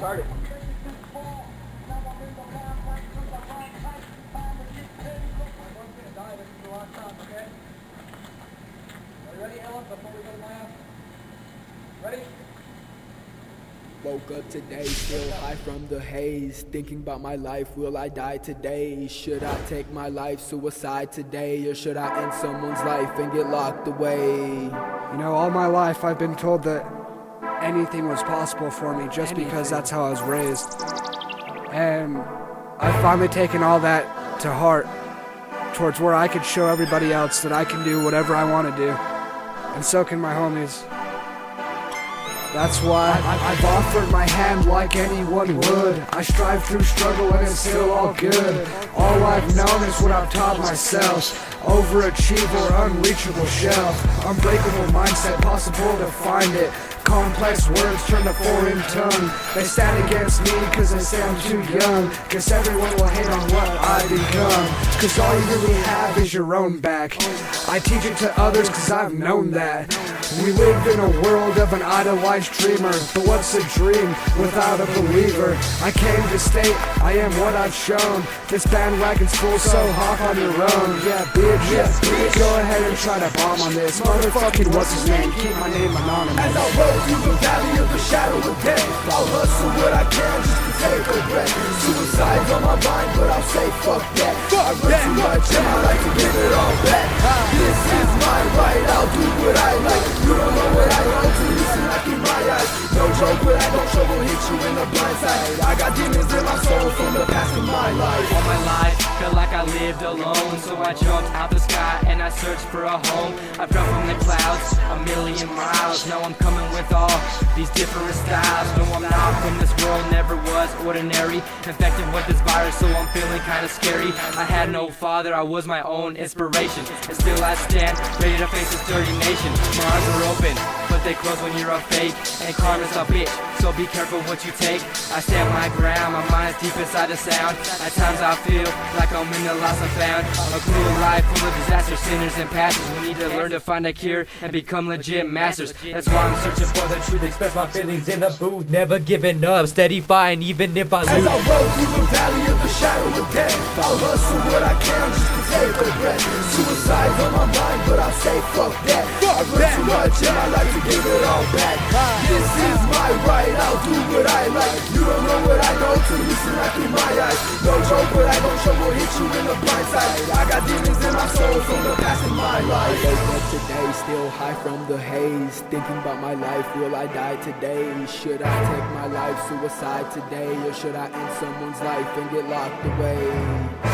started. Ready, Ellen, before we go to my house? Ready? Woke up today, still high from the haze. Thinking about my life, will I die today? Should I take my life, suicide today? Or should I end someone's life and get locked away? You know, all my life I've been told that anything was possible for me just because that's how I was raised. And I've finally taken all that to heart towards where I could show everybody else that I can do whatever I want to do. And so can my homies. That's why I've offered my hand like anyone would. I strive through struggle and it's still all good. All I've known is what I've taught myself. Overachiever, unreachable shelf. Unbreakable mindset, possible to find it. Complex words turn to foreign tongue. They stand against me cause they say I'm too young. Guess everyone will hate on what I become. Cause all you really have is your own back. I teach it to others cause I've known that. We live in a world of an idolized dreamer. But what's a dream without a believer? I came to state I am what I've shown. This bandwagon's full, so hop on your own. Yeah, bitch, go ahead and try to bomb on this. Motherfucking what's his name? Keep my name anonymous. As I roll through the valley of the shadow of death, I'll hustle what I can just to take a breath. Suicide's on my mind, but I'll say fuck that. I run too much and I like to give it all back. This is my right, I'll do what I like. You don't know what I know till you see like in my eyes. No joke, but I don't trouble hit you in the blind side. I got demons in my soul from the past of my life. All my life, felt like I lived alone. So I jumped out the sky and I searched for a home. I fell from the clouds, a million miles. Now I'm coming with all these different styles. No, I'm not from this world, never was ordinary. Infected with this virus, so I'm feeling kinda scary. I had no father, I was my own inspiration. And still I stand, ready to face this dirty nation. My arms are open, but they close when you're a fake. And karma's a bitch, so be careful what you take. I stand my ground, my mind's deep inside the sound. At times I feel like I'm in the lost and found. A cruel life full of disaster, sinners and pastors. We need to learn to find a cure and become legit masters. That's why I'm searching for the truth, express my feelings in the booth. Never giving up, steady fighting even if I lose. As I roll through the valley of the shadow of death, I'll hustle what I can just to take a breath. Suicide's on my mind, but I'll say fuck that. I run too much and I like to give it all back. This is my right, I'll do what I like. You don't know what I know till you see like in my eyes. No joke, but I don't trouble hit you in the blind side. I got demons in my soul from the past of my life. I woke up today, still high from the haze. Thinking about my life, will I die today? Should I take my life, suicide today? Or should I end someone's life and get locked away?